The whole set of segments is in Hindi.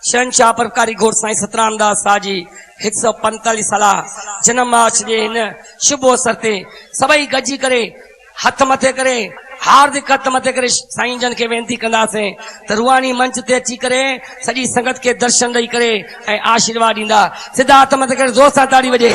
शहनशाह परोपकारी घोड़ साईं सतराम दास शाह जी 145 साला जन्म मार्च जे इन शुभ अवसर ते सभई गजी करे हथ मथे करे हार्दिक हथ मथे करे साईं जन के वेनती कंदासीं त रूहानी मंच ते अची करे सॼी संगत के दर्शन ॾेई करे ऐं आशीर्वाद ॾींदा। सिधा हथ मथे करे जोर सां ताड़ी वॼे।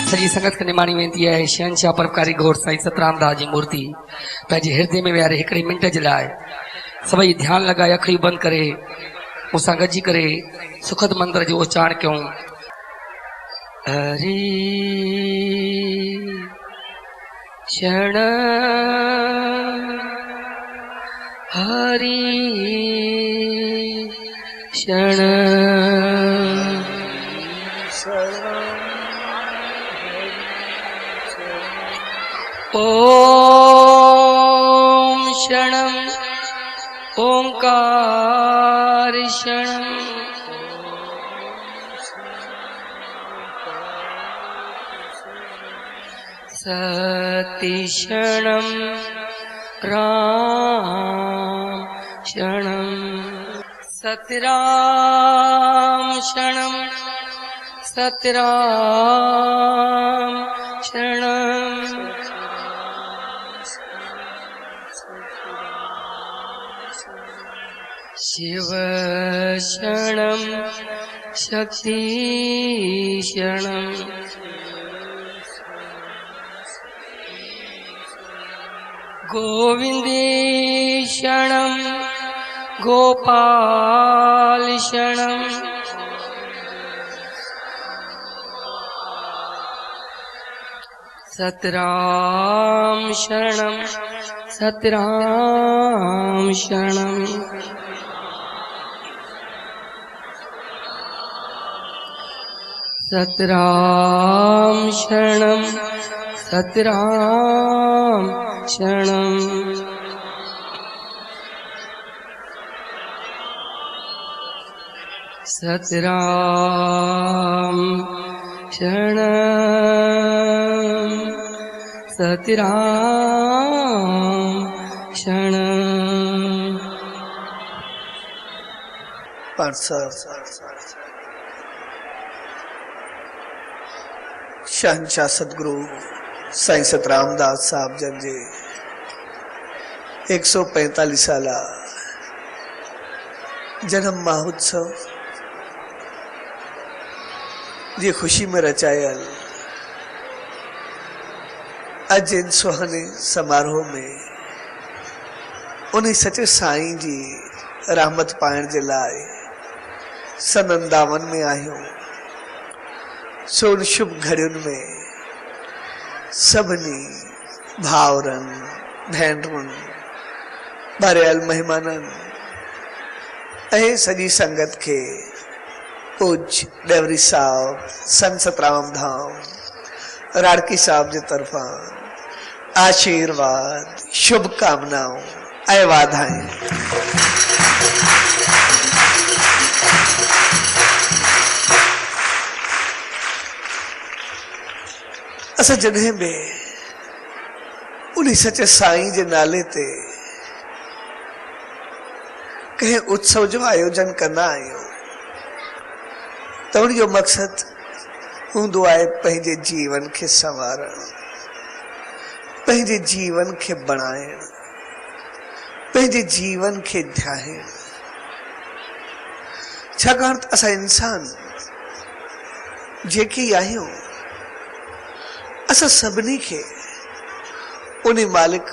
सॼी संगत खे निमाणी वेंदी आहे शहनशाह परोपकारी घोड़ साईं सतराम दास जी मूर्ति पंहिंजे हृदय में विहारे हिकिड़े मिंट जे लाइ सभई ध्यानु लॻाए अखियूं बंदि करे मूंसां गॾिजी करे सुखद मंत्र जो उच्चारण कयूं। हरि शरण हरि शरण ओम शरणं ओंकार शरणं सति शरणं राम शरणं सतराम शरणं सतराम शरणं शिव शरणं शक्ति शरणं गोविंदे शरणं गोपाल शरणं सतराम शरणं सतराम शरणं सतराम शरणं सतराम शरणं सतराम शरणं सतराम शरणं। शहनशाह सतगुरु साईं सतराम दास साहब जन जे 145 साला जन्म महोत्सव जी खुशी में रचायल अज इन सुहाने समारोह में उन्हीं सचे साईं जी रहमत पाइण जे लाइ सनंदावन में आहियूं। सो उन शुभ घड़ियुनि में सभिनी भाउरनि भेनरुनि भरियल महिमाननि ऐं सॼी संगत के पूज्य डेवरी साहब संत सतराम धाम राड़की साहब जे तरफा आशीर्वाद शुभकामनाओं ऐं वाधायूं। असां जॾहिं बि उन्हीं सचे साईं जे नाले ते कहीं उत्सव जो आयोजन करना आयो तो उन जो मकसद हूंदो आहे पंहिंजे जीवन के संवारण, पंहिंजे जीवन के बणाइण, पंहिंजे जीवन के ध्यान। छाकाणि त असां इंसान जेके ई आहियूं, असां सभिनी खे उन मालिक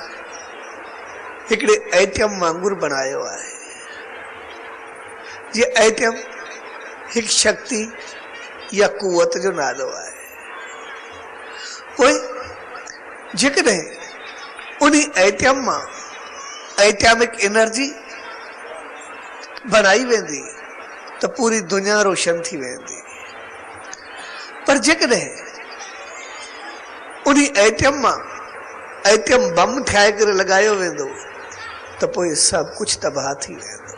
हिकिड़े एटम वांगुर बनायो आहे। ये एटम एक शक्ति या कुवत जो नालो आहे। पोइ जेकॾहिं उन एटम मां एटॉमिक एनर्जी बनाई वेंदी तो पूरी दुनिया रोशन थी वेंदी। पर जेकॾहिं उन एटम मां एटम बम ठाहे करे लगायो वेंदो तो पोइ सब कुछ तबाह थी वेंदो।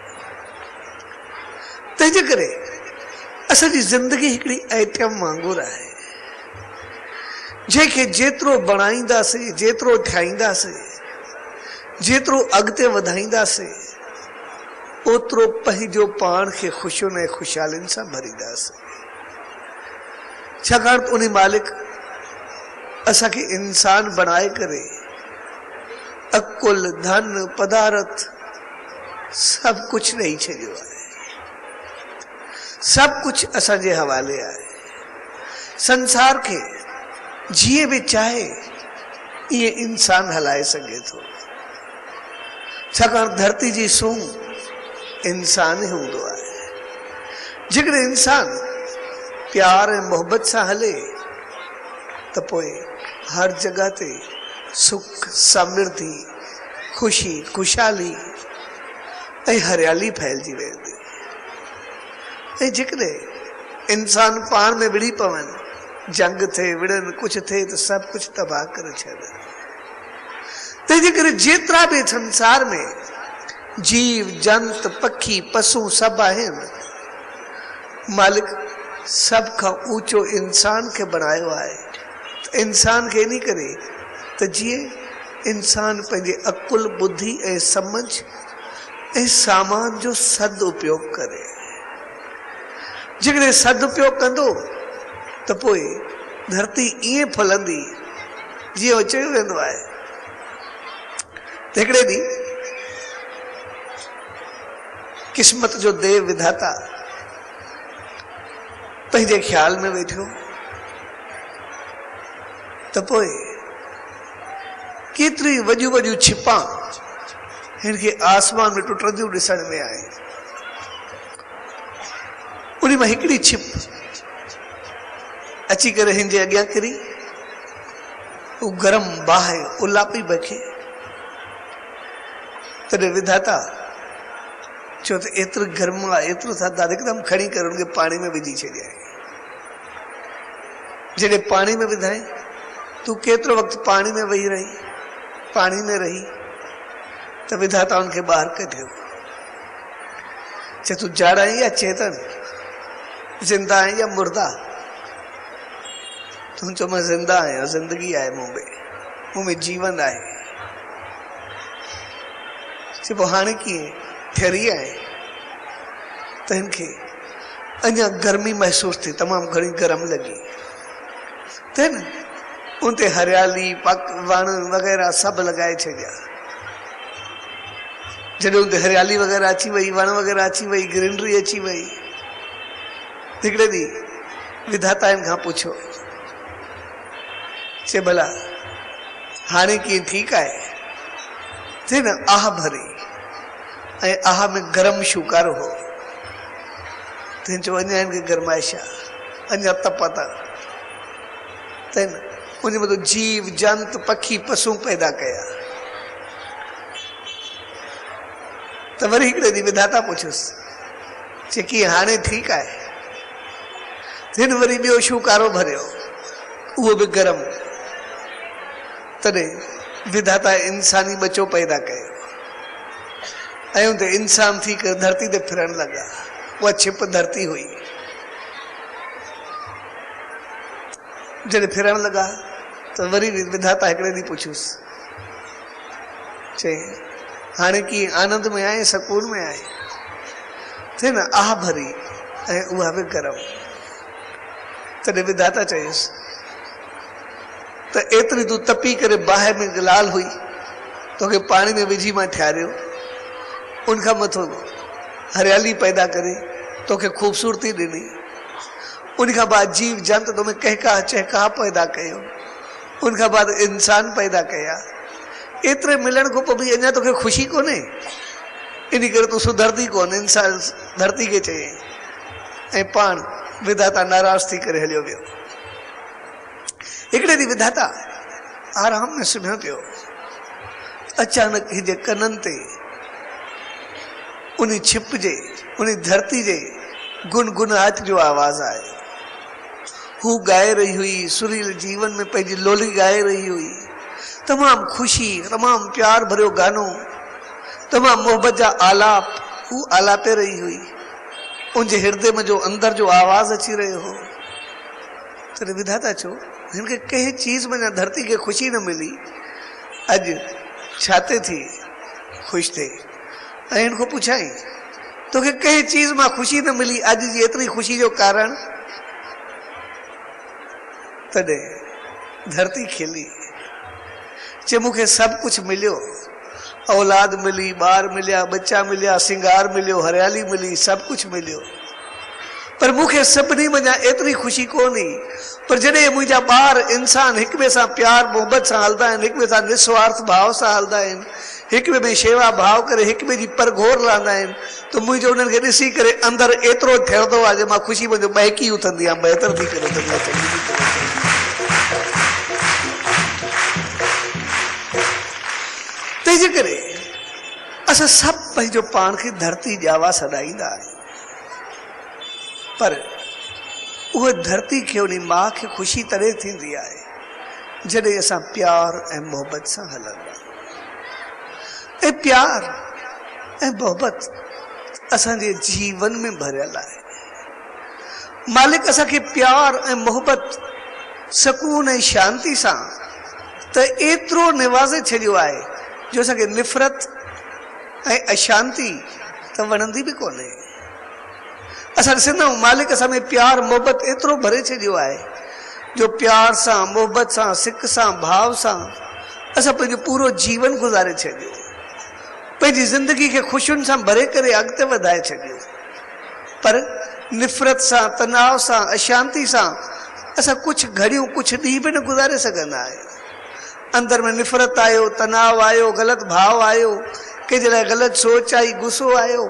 तंहिंजे करे असांजी जिंदगी हिकिड़ी एटम वांगुरु आहे, जंहिंखे जेतिरो बणाईंदासीं, जेतिरो ठाहींदासीं, जेतिरो अॻिते वधाईंदासीं, ओतिरो पंहिंजो पाण खे ख़ुशियुनि ऐं ख़ुशहालियुनि सां भरींदासीं। छाकाणि त उन मालिक असांखे इंसान बणाए करे अकुल, धन, पदार्थ सब कुछ ॾेई छॾियो आहे। सब कुछ असांजे हवाले आहे। संसार के जीअं भी चाहे ये इंसान हलाए सके थो। छाकाणि धरती जी सूंह इंसान ही हूंदो आहे। जेकॾहिं इंसान प्यार ऐं मोहब्बत सां हले तो पोइ हर जगह ते सुख, समृद्धि, खुशी, खुशहाली ऐं हरियाली फैलजी वेंदी। ऐं जेकॾहिं इंसान पाण में विड़ी पवनि, जंग थे, विड़नि, कुछ थे तो सब कुछ तबाह करे छॾनि। तंहिंजे करे जेतिरा भी संसार में जीव जंत, पखी, पशु सब आहिनि, मालिक सब खां ऊंचो इंसान के बनायो आहे। तो इंसान के इन करे तो जीअं इंसान पंहिंजे अकुल, बुद्धि ऐं समझ ऐं सामान जो सदुपयोग करे। जेकॾहिं सदुपयोग कंदो तो पोइ धरती ईअं फलंदी जीअं चयो वेंदो आहे। हिकिड़े ॾींहुं किस्मत जो देव विधाता पंहिंजे ख्याल में वेठो तो पोइ केतिरी वॾियूं वॾियूं छिपां हिनखे आसमान में टुटंदियूं ॾिसण में आहिनि। उन मां हिकिड़ी छिप अची करे हिन जे अॻियां किरी, वो गरम बाहि उलापी बखे। तॾहिं विधाता चो त एतिरो गर्म आहे, एतिरो थधि आहे, हिकदमि खणी करे उनखे पाणी में विझी छॾियईं। जॾहिं पाणी में विधाई, तू केतिरो वक़्तु पाणी में वेही रही, पाणी में रही, तो विधाता उनखे ॿाहिरि कढियो। चए तू जाड़ा है या चेतन, जिंदा है या मुर्दा? तुम चो मैं जिंदा आहियां, जिंदगी आहे मूं में जीवन आहे। चइबो हाणे कीअं ठहरी आहे त हिनखे अञा गर्मी महसूस थी, तमामु घणी गरम लगी थे न। उन ते हरियाली, पक, वण वग़ैरह सब लगाए छॾिया। जॾहिं उन ते हरियाली वग़ैरह अची वई, वण वग़ैरह अची वई, ग्रीनरी अची वई, हिकिड़े ॾींहुं विधाता हिन खां पुछो, चए भला हाणे कीअं ठीकु आहे? थे न आह भरी, ऐं आह में गरम शुकारो हो। त हिन चयो अञा हिनखे गरमाइश आहे, अञा तप त उन में तो जीव जंत, पखी, पशु पैदा कया। तो वरी हिकिड़े ॾींहुं विधाता पुछुसि, चए कीअं हाणे ठीकु आहे? हिन वरी ॿियो शुकारो भरियो, उहो बि गरम। तॾहिं विधाता इंसानी बच्चो पैदा कयो ऐं उन ते इंसान थी करे धरती ते फिरण लगा। उहा छिप धरती हुई। जॾहिं फिरण लगा तो वरी विधाता हिकिड़े ॾींहुं पुछुसि, चे हाणे की आनंद में आए, सकून में आए थे न, आह भरी ऐं उहा बि गरम। तॾहिं विधाता चयसि त एतिरी तूं तपी करे बाहि में लाल हुई, तोखे पाणी में विझी मां ठारियो, उनखां मथो हरियाली पैदा करे तोखे खूबसूरती ॾिनी, उनखां बाद जीव जंत तोमें कहका चहका पैदा कयो, उनखां बाद इंसान पैदा कया, एतिरे मिलण खां पोइ बि अञा तोखे ख़ुशी कोन्हे, इन करे तूं सुधरदी कोन। इंसान धरती खे चई ऐं पाण विधाता नाराज़ थी करे हलियो वियो। हिकिड़े ॾींहुं विधाता आराम में सुम्हियो पियो, अचानक हिन जे कननि ते उन छिप जे, उन धरती जे गुनगुनाहट जो आवाज़ आयो। हू ॻाए रही हुई, सुरील जीवन में पंहिंजी लोली ॻाए रही हुई, तमामु ख़ुशी, तमामु प्यार भरियो गानो, तमामु मोहब्बत जा आलाप हू आलापे रही हुई। उनजे हृदय में जो अंदर जो आवाज़ अची रहियो हो। तॾहिं विधाता चयो हिनखे कंहिं चीज़ में न धरती खे ख़ुशी न मिली, अॼु छाते थी ख़ुशि थिए। ऐं हिन खां पुछाई तोखे कंहिं चीज़ मां ख़ुशी न मिली, अॼु जी एतिरी ख़ुशी जो कारण? तॾहिं धरती खिली, चए मूंखे सभु कुझु मिलियो, औलाद मिली, ॿार मिलिया, बच्चा मिलिया, सिंगार मिलियो, हरियाली मिली, सभु कुझु मिलियो, पर मूंखे सभिनी मञा एतिरी ख़ुशी कोन्हे। पर जॾहिं मुंहिंजा ॿार इंसान हिक ॿिए सां प्यार मोहब्बत सां हलंदा आहिनि, हिक ॿिए सां निस्वार्थ भाव सां हलंदा आहिनि, हिक ॿिए में शेवा भाव करे हिक ॿिए जी परघोर लहंदा आहिनि, त मुंहिंजो उन्हनि खे ॾिसी करे अंदरि एतिरो ठहिरंदो आहे जो मां ख़ुशी मुंहिंजो बहकी उथंदी आहे, बहितर थी करे उथंदी आहे। तंहिंजे करे असां सभु पंहिंजो पाण खे धरती ॼावा सॾाईंदा आहियूं, पर उहा धरती खे उन माउ खे ख़ुशी तॾहिं थींदी आहे जॾहिं असां प्यार ऐं मोहब्बत सां हलंदा। ऐं प्यार ऐं मोहब्बत असांजे जीवन में भरियल आहे। मालिक असांखे प्यार ऐं मोहब्बत, सकून ऐं शांती सां त एतिरो निवाज़े छॾियो आहे जो असांखे निफ़रत ऐं अशांती त वणंदी बि कोन्हे। असां ॾिसंदा आहियूं मालिक असां में प्यार मोहब्बत एतिरो भरे छॾियो आहे जो प्यार सां, मोहब्बत सां, सिक सां, भाव सां असां पंहिंजो पूरो जीवन गुज़ारे छॾियो, पंहिंजी ज़िंदगी खे ख़ुशियुनि सां भरे करे अॻिते वधाए छॾियो। पर निफ़रत सां, तनाव सां, अशांती सां असां कुझु घड़ियूं, कुझु ॾींहं बि न गुज़ारे सघंदा आहियूं। अंदर में निफ़रत आयो, तनाव आयो, ग़लति भाव आयो, कंहिंजे लाइ ग़लति सोच आई, गुस्सो आयो,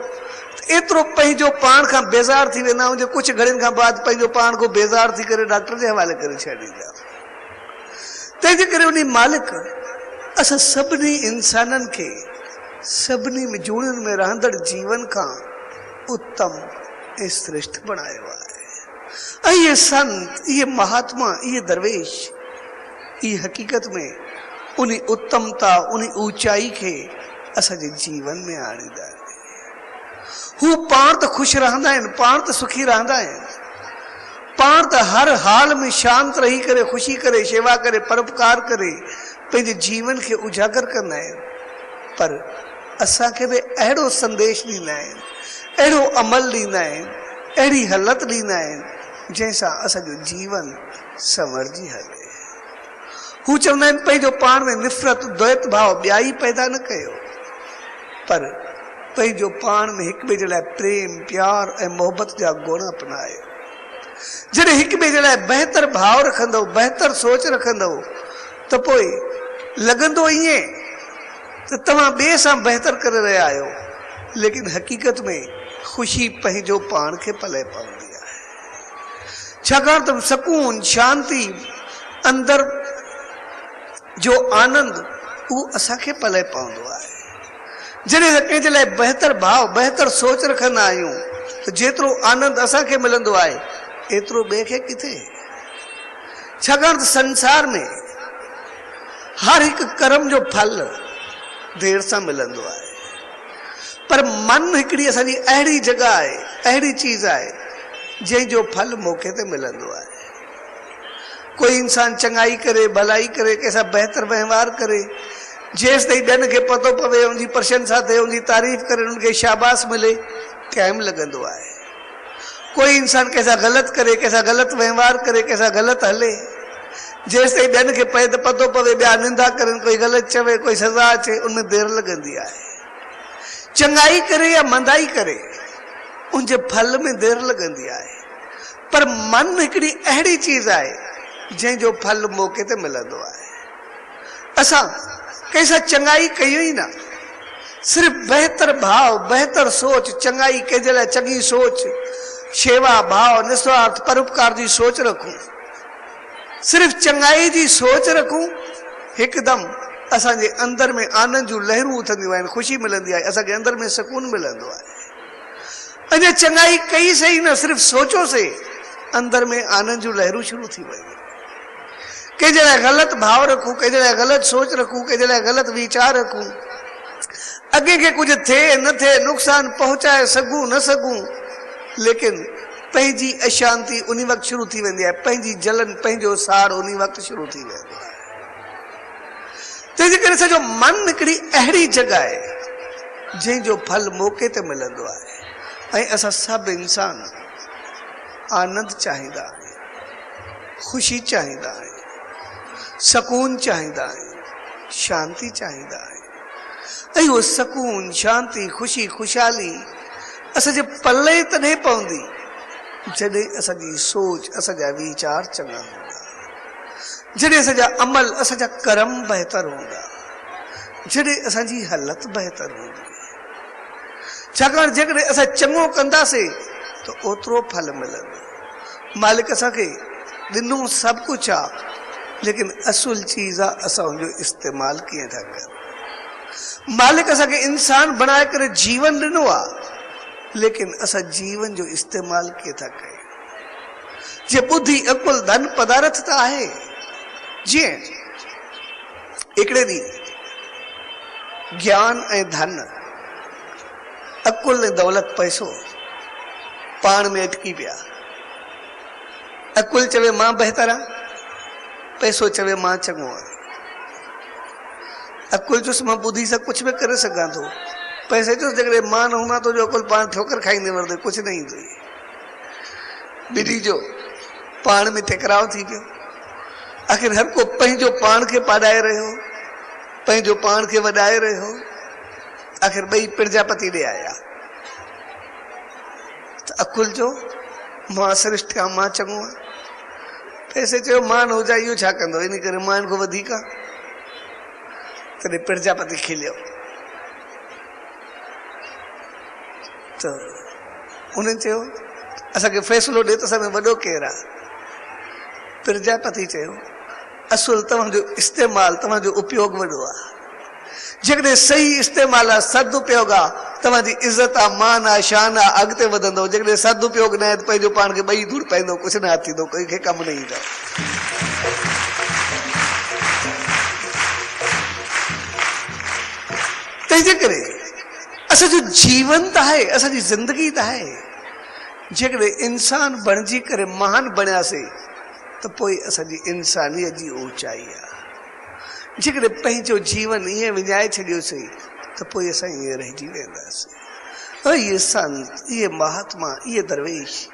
एतिरो पंहिंजो पाण खां बेज़ार थी वेंदा आहियूं जो कुझु घड़ियुनि खां बाद पंहिंजो पाण को बेज़ार थी करे डॉक्टर जे हवाले करे छॾींदा। तंहिंजे करे उन मालिक असां सभिनी इंसाननि खे सभिनी में जूणियुनि में रहंदड़ जीवन खां उत्तम ऐं श्रेष्ठ बणायो आहे। ऐं इहे संत, इहे महात्मा, इहे दरवेश इहे हक़ीक़त में उन उत्तमता, उन ऊंचाई खे असांजे जीवन में आणींदा आहिनि। हू पाण त ख़ुशि रहंदा आहिनि, पाण त सुखी रहंदा आहिनि, पाण त हर हाल में शांत रही करे, ख़ुशी करे, शेवा करे, परोपकार करे पंहिंजे जीवन खे उजागर कंदा आहिनि। पर असांखे बि अहिड़ो संदेश ॾींदा आहिनि, अहिड़ो अमल ॾींदा आहिनि, अहिड़ी हालत ॾींदा आहिनि जंहिंसां असांजो जीवन संवरजी हले। हू चवंदा आहिनि पंहिंजो पाण में निफ़रत, द्वैत भाव ॿियाई पैदा न कयो, पर पंहिंजो पाण में हिक ॿिए जे लाइ प्रेम, प्यार ऐं मोहब्बत जा गुण अपनायो। जॾहिं हिक ॿिए जे लाइ बहितर भाव रखंदव, बहितर सोच रखंदव, त पोइ लॻंदो ईअं त तव्हां ॿिए सां बहितर करे रहिया आहियो, लेकिन हक़ीक़त में ख़ुशी पंहिंजो पाण खे पले पवंदी आहे। छाकाणि त सकून, शांती, अंदर जो आनंद उहो असांखे पले पवंदो आहे। जॾहिं कंहिंजे लाइ बहितर भाव, बहितर सोच रखंदा आहियूं त जेतिरो आनंद असांखे मिलंदो आहे एतिरो ॿिए खे किथे। छाकाणि त संसार में हर हिकु कर्म जो फल देर सां मिलंदो आहे, पर मन हिकिड़ी असांजी अहिड़ी जॻह आहे, अहिड़ी चीज़ आहे जंहिंजो फल मौक़े ते मिलंदो आहे। कोई इंसान चङाई करे, भलाई करे, कंहिंसां बहितर वहिंवार करे, जेस ताईं ॿियनि खे पतो पवे, उनजी प्रशंसा थिए, उनजी तारीफ़ करे, उनखे शाबाश मिले, टाइम लॻंदो आहे। कोई इंसान कंहिंसां ग़लति करे, कंहिंसां ग़लति वहिंवार करे, कंहिंसां ग़लति हले, जेस ताईं ॿियनि खे पतो पवे, ॿिया निंदा करनि, कोई ग़लति चवे, कोई सज़ा अचे, उनमें देरि लॻंदी आहे। चङाई करे या मंदाई करे, उनजे फल में देरि लॻंदी आहे। पर मन हिकिड़ी अहिड़ी चीज़ आहे जंहिंजो फल मौक़े ते मिलंदो आहे। असां कंहिंसां चङाई कयूं ई न, सिर्फ़ बहितर भाव, बहितर सोच, चङाई कंहिंजे लाइ चङी सोच, शेवा भाव, निस्वार्थ परोपकार जी सोच रखूं, सिर्फ़ चङाई जी सोच रखूं, हिकदमि असांजे अंदर में आनंद जूं लहरूं उथंदियूं आहिनि, ख़ुशी मिलंदी आहे, असांखे अंदर में सुकून मिलंदो आहे। अञा चङाई कई सही न, सिर्फ़ सोचोसीं, अंदर में आनंद जूं लहरूं शुरू थी वयूं। कंहिंजे लाइ ग़लति भाव रखूं, कंहिंजे लाइ ग़लति सोच रखूं, कंहिंजे लाइ ग़लति वीचार रखूं, अॻे खे कुझु थिए न थिए, नुक़सान पहुचाए सघूं न सघूं, लेकिन पंहिंजी अशांति उन वक़्तु शुरू थी वेंदी आहे, पंहिंजी जलन, पंहिंजो साड़ उन वक़्तु शुरू थी वेंदो आहे। तंहिंजे करे सॼो मन हिकिड़ी अहिड़ी जॻह आहे जंहिंजो फल मौक़े ते मिलंदो आहे। ऐं असां सभु इंसान आनंद चाहींदा आहियूं, ख़ुशी चाहींदा आहियूं, सकून चाहींदा आहियूं, शांती चाहींदा आहियूं। ऐं उहो सकून, शांती, ख़ुशी, ख़ुशहाली असांजे पल्ले तॾहिं पवंदी जॾहिं असांजी सोच, असांजा वीचार चङा हूंदा, जॾहिं असांजा अमल, असांजा कर्म बहितर हूंदा, जॾहिं असांजी हालत बहितर हूंदी। छाकाणि जेकॾहिं असां चङो कंदासीं त ओतिरो फल मिलंदो। मालिक असांखे ॾिनो सभु कुझु आहे, लेकिन असुल चीज़ आहे असां हुनजो इस्तेमालु कीअं था कयूं। मालिक असांखे इंसान बणाए करे जीवन ॾिनो आहे, लेकिन असां जीवन जो इस्तेमालु कीअं था कयूं। जे बुद्धि, अकुल, धन पदार्थ त आहे। जीअं हिकिड़े ॾींहुं ज्ञान ऐं धन, अकुल ऐं दौलत, पैसो पाण में अटकी पिया। अकुल चवे मां बहितर आहियां, पैसो चवे मां चङो आहियां। अकुल चुस मां ॿुधी सां कुझु बि करे सघां थो, पैसे चुस जेकॾहिं मां न हूंदा तुंहिंजो अकुल पाण ठोकर खाईंदे वरदे, कुझु न ईंदो। ॿिन्ही जो पाण में टकराव थी पियो। आख़िर हर को पंहिंजो पाण खे पाॾाए रहियो, पंहिंजो पाण खे वॾाए रहियो। आख़िर ॿई प्रजापति ॾे आया त अकुल जो मां श्रेष्ठ आहियां, मां चङो आहियां। पैसे चयो मां न हुजां इहो छा कंदो, इन करे मां हिन खां वधीक आहे। तॾहिं प्रजापति खिलियो त उन्हनि चयो असांखे फ़ैसिलो ॾे त असां में वॾो केरु आहे। प्रजापति चयो असुल तव्हांजो इस्तेमालु, तव्हांजो उपयोग वॾो आहे। जेकॾहिं सही इस्तेमालु आहे, सदुपयोग आहे, तव्हांजी इज़त आहे, मान आहे, शान आहे, अॻिते वधंदो। जेकॾहिं सदुपयोग न आहे त पंहिंजो पाण खे ॿई दूर पवंदो, कुझु न थींदो, कंहिंखे कमु न ईंदो। तंहिंजे करे असांजो जीवन त आहे, असांजी ज़िंदगी त आहे। जेकॾहिं इंसान बणिजी करे महान बणियासीं त पोइ असांजी इंसानियत जी ऊचाई आहे। जेकॾहिं पंहिंजो जीवन ईअं विञाए छॾियोसीं त पोइ असां ईअं रहिजी वेंदासीं। इहे संत, इहे महात्मा, इहे दरवेश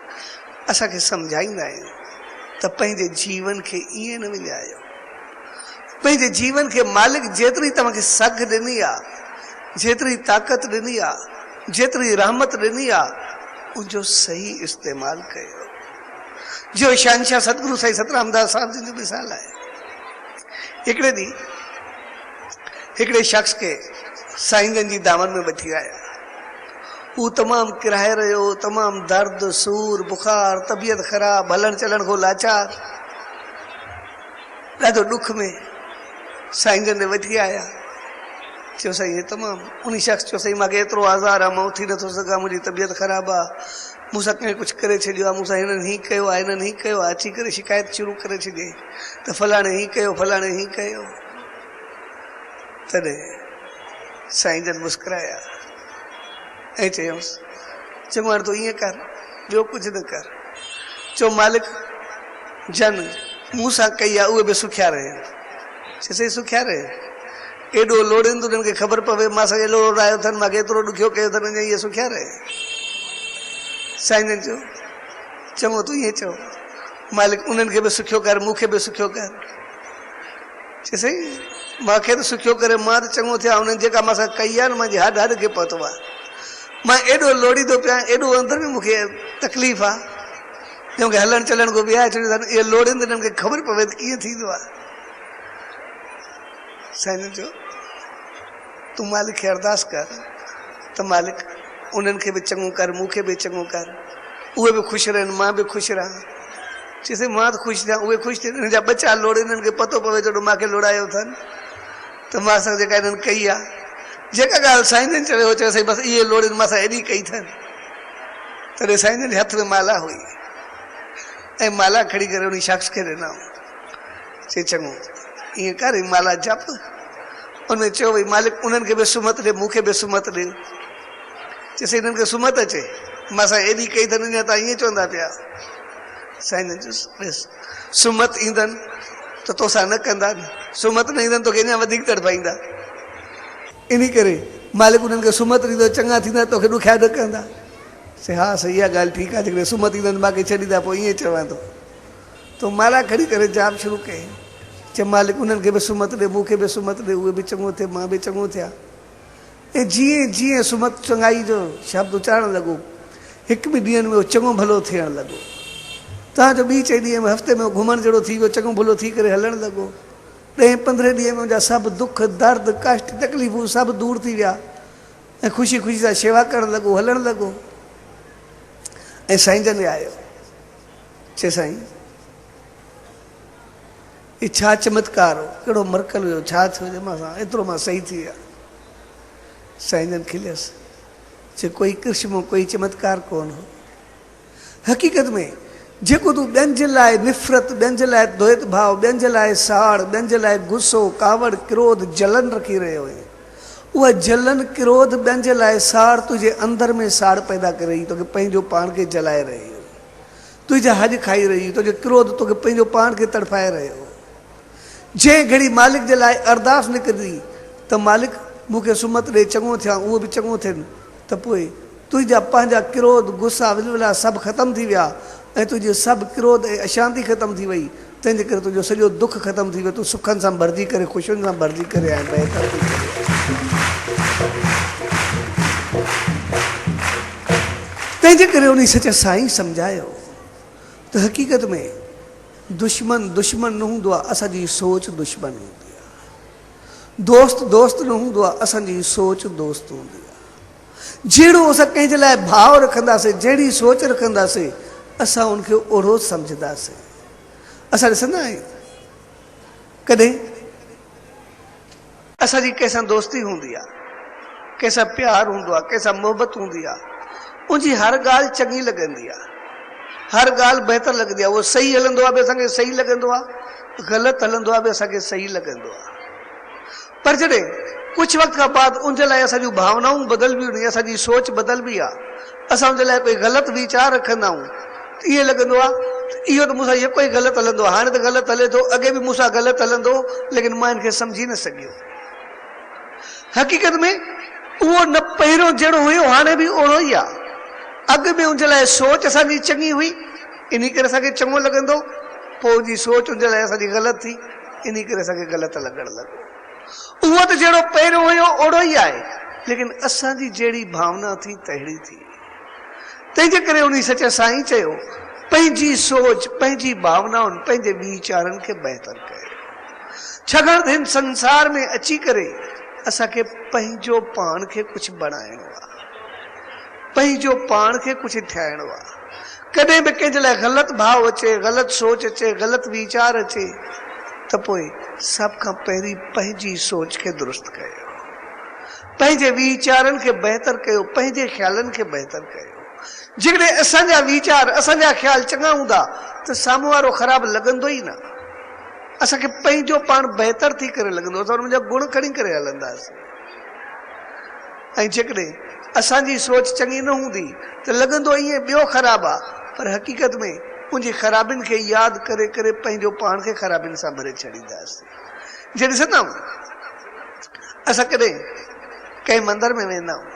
असांखे सम्झाईंदा आहिनि त पंहिंजे जीवन खे ईअं न विञायो। पंहिंजे जीवन खे मालिक जेतिरी तव्हांखे सघ ॾिनी आहे, जेतिरी ताक़त ॾिनी आहे, जेतिरी रहमत ॾिनी आहे, उनजो सही इस्तेमालु कयो। जो शहंशाह सतगुरु साईं सतरामदास साहिब जी जो मिसाल आहे। हिकिड़े ॾींहुं हिकिड़े शख़्स खे साईं जन जी दामन में वठी आया। हू तमामु किराए रहियो, तमामु दर्द, सूर, बुखार, तबियत ख़राब, हलण चलण खां लाचार, ॾाढो ॾुख में साईं जन ने वठी आया। चयो साईं हे तमामु। उन शख़्स चयो साईं मूंखे एतिरो आज़ार आहे, मां उथी नथो सघां, मुंहिंजी तबियत ख़राबु आहे, मूंसां कंहिं कुझु करे छॾियो आहे, मूंसां हिननि हीअं कयो आहे, हिननि हीअं कयो आहे, अची करे शिकायत शुरू करे छॾे त फलाणे हीअं कयो, फलाणे हीअं कयो। तॾहिं साईं जन मुस्कुराया ऐं चयोसि, चङो हाणे तूं ईअं कर, ॿियो कुझु न कर। चओ मालिक जन मूंसां कई आहे उहे बि सुखिया रहे। चयोसि सुखिया रहे, एडो लोड़ींदो उन्हनि खे ख़बर पवे मां सां एॾो लोड़ायो अथनि मां केतिरो ॾुखियो कयो अथनि अञा इहे सुखिया रहे। साईं जन चयो चङो तूं ईअं चओ मालिक उन्हनि खे बि सुखियो कर मूंखे बि सुखियो कर। चए साईं मूंखे त सुखियो करे मां त चङो थिया उन्हनि जेका मां सां कई आहे न मुंहिंजी हॾ हॾ खे पहुतो आहे मां एॾो लोड़ींदो पिया एॾो अंदरि में मूंखे तकलीफ़ आहे जंहिंखे हलण चलण को बि आहे छॾियो अथनि इहे लोड़ींदो हिननि खे ख़बर पवे त कीअं थींदो आहे। साईं जन चयो तूं मालिक खे अरदास कर त मालिक उन्हनि खे बि चङो कर मूंखे बि चङो कर उहे बि ख़ुशि रहनि मां बि ख़ुशि रहां। चइसि मां त ख़ुशि थियां उहे ख़ुशि थियनि हिन जा ॿ चारि लोड़ हिननि खे पतो पवे जॾहिं मूंखे लोड़ायो अथनि त मां सां जेका हिननि कई आहे जेका ॻाल्हि साईं जन चयो चयो साईं बसि इहे लोड़ियुनि मां सां एॾी कई अथनि। तॾहिं साईं जन जे हथ में माला हुई ऐं माला खणी करे उन शख़्स खे ॾिनऊं। चई चङो ईअं कर माला जप उनमें चयो भई मालिक उन्हनि खे बि सुमत ॾे मूंखे बि सुमत ॾे। चइसि हिननि खे सुमत अचे मां सां एॾी कई अथनि अञा तव्हां ईअं चवंदा पिया। साईं जन चयुसि ॾिस सुमत ईंदनि त तोसां न कंदा सुमत न ईंदनि तोखे अञा वधीक तड़पाईंदा इन करे मालिक उन्हनि खे सुमत ॾींदो चङा थींदा तोखे ॾुखिया न कंदा। चई हा सही आहे ॻाल्हि ठीकु आहे जेकॾहिं सुमत ईंदनि मूंखे छॾींदा पोइ ईअं चवां थो तो माला खणी करे जाप शुरू कई। चए मालिक उन्हनि खे बि सुमत ॾे मूंखे बि सुमत ॾे उहे बि चङो थिए मां बि चङो थिया। ऐं जीअं जीअं सुमत चङाई जो शब्द उचारणु लॻो हिकु ॿिनि ॾींहंनि में उहो चङो भलो थियणु लॻो। तव्हांजो ॿी चई ॾींहं में हफ़्ते में घुमण जहिड़ो थी वियो चङो भलो थी करे हलणु लॻो। 10-15 ॾींहं में मुंहिंजा सभु दुख दर्द कष्ट तकलीफ़ूं सभु दूरि थी विया ऐं ख़ुशी ख़ुशी सां शेवा करणु लॻो हलणु लॻो। ऐं साईं जन आयो चए साईं ये छा चमत्कार हो कहिड़ो मरकल हुयो छा थियो जे मां सां एतिरो मां सही थी विया। साईं जन खिलियसि चए कोई कृष्ण कोई चमत्कार कोन हो हक़ीक़त में जेको तूं ॿियनि जे लाइ निफ़रत ॿियनि जे लाइ द्वैत भाव ॿियनि जे लाइ साड़ ॿियनि जे लाइ गुस्सो कावड़ क्रोध जलन रखी रहियो आहीं उहा जलन क्रोध ॿियनि जे लाइ साड़ तुंहिंजे अंदरि में साड़ पैदा करे रही तोखे पंहिंजो पाण खे जलाए रही तुंहिंजा हॾ खाई रही तुंहिंजो क्रोध तोखे पंहिंजो पाण खे तड़पाए रहियो। जंहिं घड़ी मालिक जे लाइ अरदास निकिरंदी त मालिक मूंखे सुमत ॾे चङो थिया उहो बि चङो थियनि त पोइ तुंहिंजा पंहिंजा क्रोध गुस्सा विलविला सभु ख़तमु थी विया ऐं तुंहिंजो सभु क्रोध ऐं अशांती ख़तमु थी वई तंहिंजे करे तुंहिंजो सॼो दुख ख़तमु थी वियो तूं सुखनि सां भरिजी करे ख़ुशियुनि सां भरिजी करे ऐं बहितर थी करे। तंहिंजे करे उन सच साईं सम्झायो त हक़ीक़त में दुश्मन दुश्मन न हूंदो आहे असांजी सोच दुश्मन हूंदी आहे दोस्त दोस्त न हूंदो आहे असांजी सोच दोस्त हूंदी आहे। जहिड़ो असां कंहिंजे लाइ भाव रखंदासीं जहिड़ी सोच रखंदासीं असां उनखे ओढ़ो सम्झंदासीं। असां ॾिसंदा आहियूं कॾहिं असांजी कंहिंसां दोस्ती हूंदी आहे कंहिंसां प्यारु हूंदो आहे कंहिंसां मोहबत हूंदी आहे उनजी हर ॻाल्हि चङी लॻंदी आहे हर ॻाल्हि बहितर लॻंदी आहे उहो सही हलंदो आहे बि असांखे सही लॻंदो आहे ग़लति हलंदो आहे बि असांखे सही लॻंदो आहे। पर जॾहिं कुझु वक़्त खां बाद उनजे लाइ असांजूं भावनाऊं बदिलबियूं आहिनि असांजी सोच बदिलबी आहे असां उनजे लाइ कोई ग़लति वीचार रखंदा आहियूं त ईअं लॻंदो आहे इहो त मूंसां इहो कोई ग़लति हलंदो आहे हाणे त ग़लति हले थो अॻे बि मूंसां ग़लति हलंदो लेकिन मां हिनखे सम्झी न सघियो। हक़ीक़त में उहो न पहिरियों जहिड़ो हुयो हाणे बि ओड़ो ई आहे अॻु में उनजे लाइ सोच असांजी चङी हुई इन करे असांखे चङो लॻंदो पोइ जी सोच उनजे लाइ असांजी ग़लति थी इन करे असांखे ग़लति लॻणु लॻो। उहो त जहिड़ो पहिरियों हुयो ओड़ो ई आहे लेकिन असांजी जहिड़ी भावना थी तहिड़ी थी। तंहिंजे करे उन सच साईं चयो पंहिंजी सोच पंहिंजी भावनाउनि पंहिंजे वीचारनि खे बहितर कयो छाकाणि हिन संसार में अची करे असांखे पंहिंजो पाण खे कुझु बणाइणो आहे पंहिंजो पाण खे कुझु ठाहिणो आहे। कॾहिं बि कंहिंजे लाइ ग़लति भाव अचे ग़लति सोच अचे ग़लति वीचार अचे त पोइ सभ खां पहिरीं पंहिंजी सोच खे दुरुस्त कयो पंहिंजे वीचारनि खे बहितर कयो पंहिंजे ख़्यालनि खे बहितर कयो। जेकॾहिं असांजा वीचार असांजा ख़्याल चङा हूंदा त साम्हूं वारो ख़राबु लॻंदो ई न असांखे पंहिंजो पाण बहितर थी करे लॻंदो असां हुनजा गुण खणी करे हलंदासीं। ऐं जेकॾहिं असांजी सोच चङी न हूंदी त लॻंदो ईअं ॿियो ख़राबु आहे पर हक़ीक़त में उनजी ख़राबियुनि खे यादि करे करे पंहिंजो पाण खे ख़राबियुनि सां भरे छॾींदासीं। जे ॾिसंदा असां कॾहिं कंहिं मंदिर में वेंदा आहियूं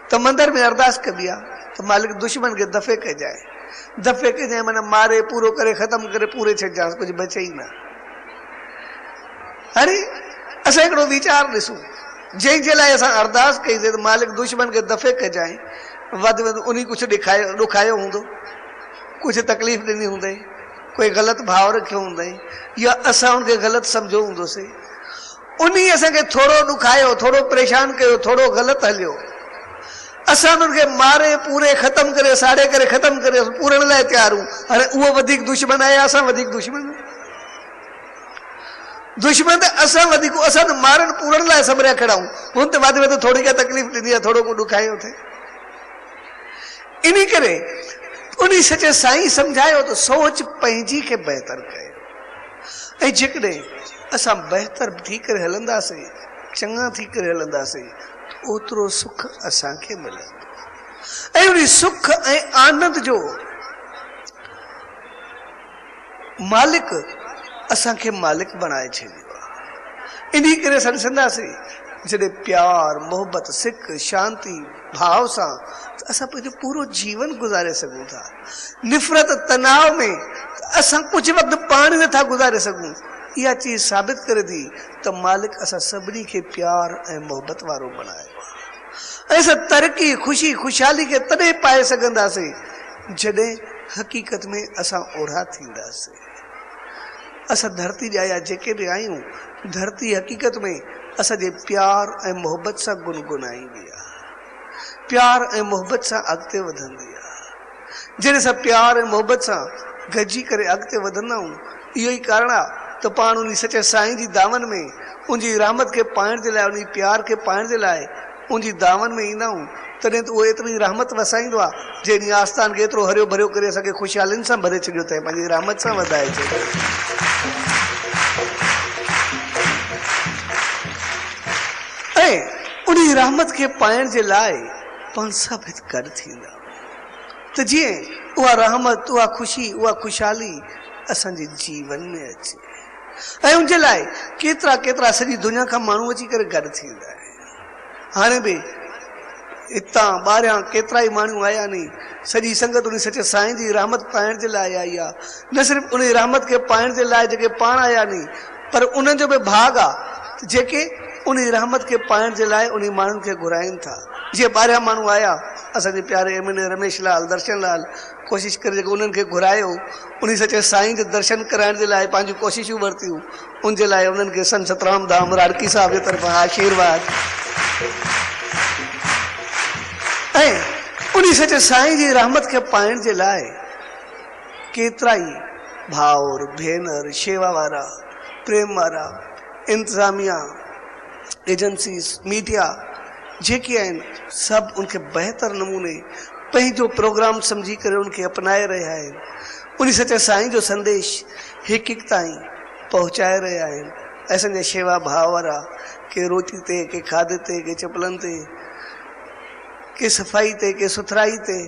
त मंदिर में अरदास कबी आहे त मालिक दुश्मन खे दफ़े कजाए, दफ़े कजाए माना मारे पूरो करे ख़त्म करे पूरे छॾिजांसि, कुझु बचे ई न। अरे असां हिकिड़ो वीचार ॾिसूं, जंहिंजे लाइ असां अरदास कईसीं त मालिक दुश्मन खे दफ़े कजाए, वधि में वधि उन कुझु ॾुखायो हूंदो, कुझु तकलीफ़ ॾिनी हूंदई, कोई ग़लति भाव रखियो हूंदई, या असां उनखे ग़लति सम्झो हूंदोसीं, उन असांखे थोरो ॾुखायो, थोरो परेशान कयो, थोरो ग़लति हलियो, असां उनखे मारे पूरे ख़त्म करे साड़े करे ख़त्म करे पूरण लाइ तयार हूं। हाणे उहो वधीक दुश्मन आहे, असां वधीक दुश्मन, दुश्मन त असां वधीक, असां त मारण पूरण लाइ संभरिया खड़ा हूं, हुन त वधि वधि थोरी का तकलीफ़ ॾिनी आहे, थोरो को ॾुखायो थिए। इन करे उन सचे साईं सम्झायो त सोच पंहिंजी खे बहितर कयो, ऐं जेकॾहिं असां बहितर थी करे हलंदासीं, चङा थी करे हलंदासीं, ओतिरो सुख असांखे मिलंदो, ऐं उन सुख ऐं आनंद जो मालिक असांखे मालिक बणाए छॾियो आहे। इन करे असां ॾिसंदासीं जॾहिं प्यार मोहब्बत सिक शांती भाव सां असां पंहिंजो पूरो जीवन गुज़ारे सघूं था। निफ़रत तनाव में असां कुझु वक़्तु पाण नथा गुज़ारे सघूं, इहा चीज़ साबित करे थी त मालिक असां सभिनी खे प्यार ऐं मोहब्बत वारो बणायो आहे। ऐं असां तरक़ी ख़ुशी ख़ुशहाली खे तॾहिं पाए सघंदासीं जॾहिं हक़ीक़त में असां ओढ़ा थींदासीं। असां धरती जा या जेके बि आहियूं, धरती हक़ीक़त में असांजे प्यार ऐं मोहब्बत सां गुनगुनाईंदी आहे, प्यार ऐं मोहब्बत सां अॻिते वधंदी आहे। जॾहिं असां प्यार ऐं मोहब्बत सां गॾिजी करे अॻिते वधंदा आहियूं, इहो ई कारण आहे त पाण उन सचे साईं जी दामन में उनजी रहमत खे पाइण जे लाइ, उन प्यार खे पाइण जे लाइ उनजी दामन में ईंदा आहियूं। तॾहिं त उहो एतिरी रहमत वसाईंदो आहे, जंहिं आस्थान खे एतिरो हरियो भरियो करे असांखे ख़ुशहालियुनि सां भरे छॾियो अथई, पंहिंजी रहमत सां वधाए छॾियो। ऐं उन रहमत खे पाइण जे लाइ पाण सभु हिते गॾु थींदा त जीअं उहा रहमत, उहा ख़ुशी, उहा ख़ुशहाली असांजे जीवन में अचे। ऐं उनजे लाइ केतिरा केतिरा सॼी दुनिया खां माण्हू अची करे गॾु थींदा आहिनि। हाणे बि हितां ॿाहिरियां केतिरा ई माण्हू आया नी, सॼी संगत उन सचे साईं जी रहमत पाइण जे लाइ आई आहे। न सिर्फ़ु उन रहमत खे पाइण जे लाइ जेके पाण आया नी, पर उन्हनि जो बि भाग आहे जेके उन रहमत के पाइण जे लाइ उन माण्हुनि खे घुराइनि था। जीअं ॿाहिरियां माण्हू आया, असांजे प्यारे एमएलए रमेश लाल, दर्शन लाल, कोशिशि करे जेको उन्हनि खे घुरायो, उन सचे साईं जे दर्शन कराइण जे लाइ पंहिंजूं कोशिशूं वरितियूं, उनजे लाइ उन्हनि खे संत सतराम धाम राड़की साहिब जे तरफ़ां आशीर्वाद। ऐं उन सचे साईं जी रहमत खे पाइण जे लाइ केतिरा ई भाउर भेनर, शेवा वारा, प्रेम वारा, इंतज़ामिया, एजेंसीज, मीडिया जेके आहिनि, सभु उनखे बहितर नमूने पंहिंजो प्रोग्राम सम्झी करे उनखे अपनाए रहिया आहिनि। उन सचे साईं जो संदेश हिकु हिकु ताईं पहुचाए रहिया आहिनि। असांजा शेवा भाव वारा, के रोटी ते, के खाधे ते, के चपलनि ते, के सफ़ाई ते, के सुथराई ते,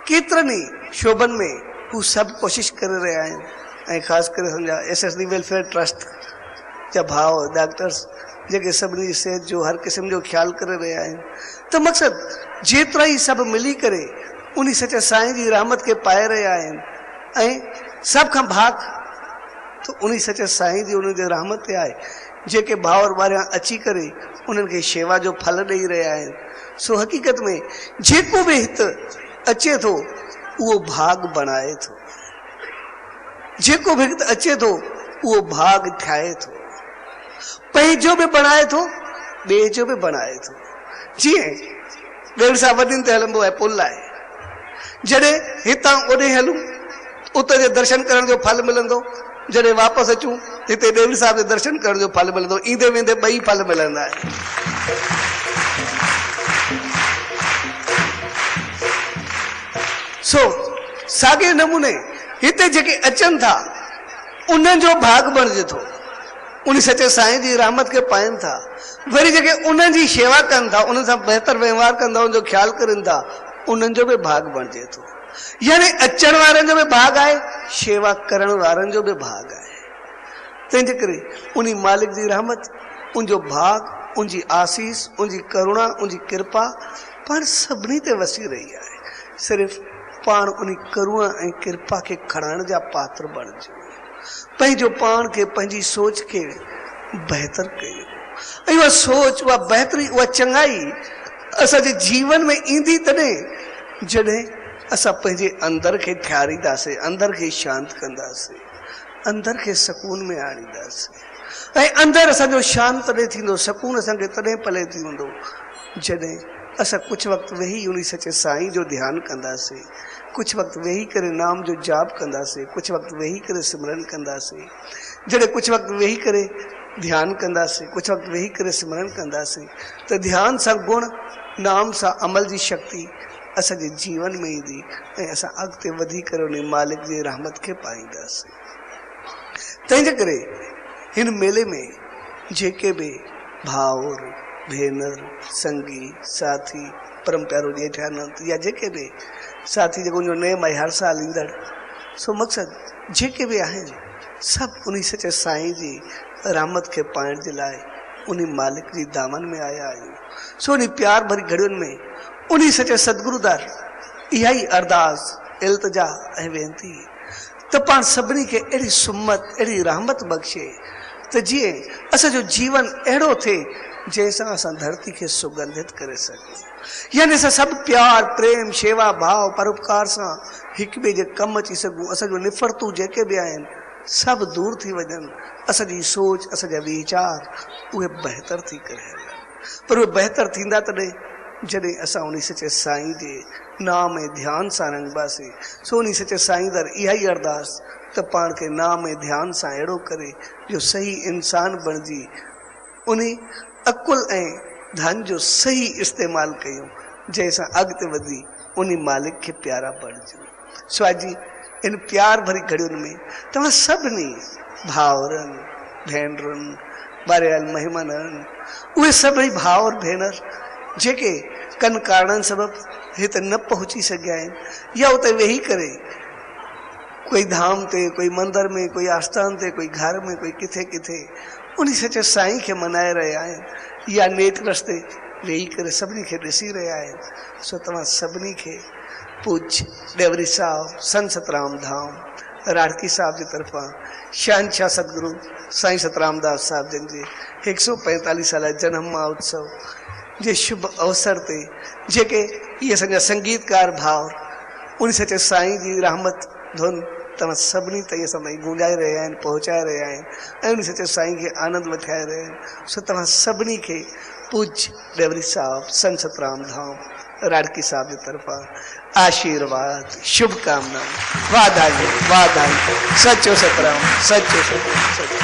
केतिरनि शोबनि में हू सभु कोशिशि करे रहिया आहिनि। ऐं ख़ासि करे असांजा SSD वेलफेयर ट्रस्ट जा भाव डॉक्टर्स जेके सभिनी जी सिहत जो हर क़िस्म जो ख्याल करे रहिया आहिनि। त मक़सदु जेतिरा ई सभु मिली करे उन सचे साईं जी रहमत खे पाए रहिया आहिनि। ऐं सभ खां भाग त उन सचे साईं जी उन जे रहमत ते आहे, जेके भाउर ॿाहिरियां अची करे उन्हनि खे शेवा जो फल ॾेई रहिया आहिनि। सो हक़ीक़त में जेको बि हिते अचे थो उहो भाग बणाए थो, जेको बि हिते अचे थो उहो भाग ठाहे थो, पंहिंजो बि बणाए थो, ॿिए जो बि बणाए थो। जीअं ॾेढ सां वॾियुनि ते हलंदो आहे पुल आहे, जॾहिं हितां ओॾे हलूं उते जे दर्शन करण जो फल मिलंदो, जॾहिं वापसि अचूं हिते ॾेढ साहिब जे दर्शन करण जो फल मिलंदो, ईंदे वेंदे ॿई फल मिलंदा आहिनि। सो साॻे नमूने हिते जेके अचनि था उन्हनि जो भाग बणिजे थो, उन सचे साईं जी रहमत खे पाइनि था। वरी जेके उन्हनि जी शेवा कनि था, उन्हनि सां बहितर व्यवहार कंदा, उनजो ख्याल करनि था, उन्हनि जो बि भाग बणिजे थो। यानी अचण वारनि जो बि भाग आहे, शेवा करण वारनि जो बि भाग आहे। तंहिंजे करे उन मालिक जी रहमत, उनजो भाग, उनजी आसीस, उनजी करुणा, उनजी कृपा पाण सभिनी ते वसी रही आहे। सिर्फ़ पाण उन करुणा ऐं कृपा खे खणाइण जा पात्र बणिजो, पंहिंजो पाण खे, पंहिंजी सोच खे बहितर कयो। ऐं उहा सोच, उहा बहितरी, उहा चङाई असांजे जीवन में ईंदी तॾहिं जॾहिं असां पंहिंजे अंदर खे ठारींदासीं, अंदर खे शांत कंदासीं, अंदर खे सकून में आणींदासीं। ऐं अंदर असांजो शांत तॾहिं थींदो, सकून असांखे तॾहिं पले थी वेंदो जॾहिं असां कुछ वक़्तु वेही उन सचे साईं जो ध्यानु कंदासीं, कुछ वक़्तु वेही करे नाम जो जाप कंदासीं, कुछ वक़्तु वेही करे सिमरन कंदासीं। जॾहिं कुछ वक़्तु वेही करे ध्यानु कंदासीं, कुछ वक़्तु वेही करे सिमरन कंदासीं त ध्यान सां गुण, नाम सां अमल जी शक्ति असांजे जीवन में ईंदी ऐं असां अॻिते वधी करे उन मालिक जी रहमत खे पाईंदासीं। तंहिंजे करे हिन मेले में जेके बि भाउर, भेनर, संगी, साथी, परम प्यारो ॼेठानंद या जेके बि साथी जेको उनजो नेम आहे हर साल ईंदड़, सो मक़सदु जेके बि आहिनि सभु उन सचे साईं जी रहमत खे पाइण जे लाइ उन मालिक जी दामन में आया आहियूं। सो उन प्यार भरी घड़ियुनि में उन सचे सतगुरुदार इहा ई अरदास, इल्तिजा ऐं वेनती त पाण सभिनी खे अहिड़ी सुमत, अहिड़ी रहमत बख़्शे त जीअं असांजो जीवन अहिड़ो थिए जंहिंसां असां धरती खे सुगंधित करे सघूं। यानी असां सभु प्यार, प्रेम, शेवा भाव, परोपकार सां हिक ॿिए जे कमु अची सघूं। असांजो निफ़रतूं जेके बि आहिनि सभु दूर थी वञनि, असांजी सोच, असांजा वीचार उहे बहितर थी करे हलनि। पर उहे बहितर थींदा तॾहिं जॾहिं असां उन सचे साईं जे नाम ऐं ध्यान सां रंगबासीं। सो उन सचे साईं दर इहा ई अरदास त पाण खे नाम ऐं ध्यान सां अहिड़ो करे जो सही इंसान बणिजी उन अकुल ऐं धन जो सही इस्तेमालु कयूं जंहिंसां अॻिते वधी उन मालिक खे प्यारा बणिजूं। सो अॼु इन प्यार भरी घड़ियुनि में तव्हां सभिनी भाउरनि, भेनरुनि, ॿारियल महिमाननि, उहे सभई भाउ और भेनर जेके कनि कारणनि सबबि हिते न पहुची सघिया आहिनि या उते वेही करे कोई धाम ते, कोई मंदर में, कोई आस्थान ते, कोई घर में, कोई किथे किथे उन सचे साईं खे मनाए रहिया आहिनि या नेट रस्ते वेही करे सभिनी खे ॾिसी रहिया आहिनि। सो तव्हां सभिनी खे पूज्य डेवरी साहब संत सतराम धाम राड़की साहब जी तरफ़ां शहनशाह सतगुरु साईं सतराम दास साहब जन जे 145 साल जन्म महोत्सव जे शुभ अवसर ते जेके इहे असांजा संगीतकार भाउ उन सचे साईं जी रहमत धुन तव्हां सभिनी ताईं असां ताईं गूंजाए रहिया आहिनि, पहुचाए रहिया आहिनि ऐं उन सचे साईं खे आनंद वठाए रहिया आहिनि। सो तव्हां सभिनी खे पूज्य डेवरी साहब संत सतराम धाम राड़की साहब जी तरफ़ां आशीर्वाद, शुभकामनाएं, वाधायूं, वाधायूं। सचो सतराम, सचो सतराम, सचो।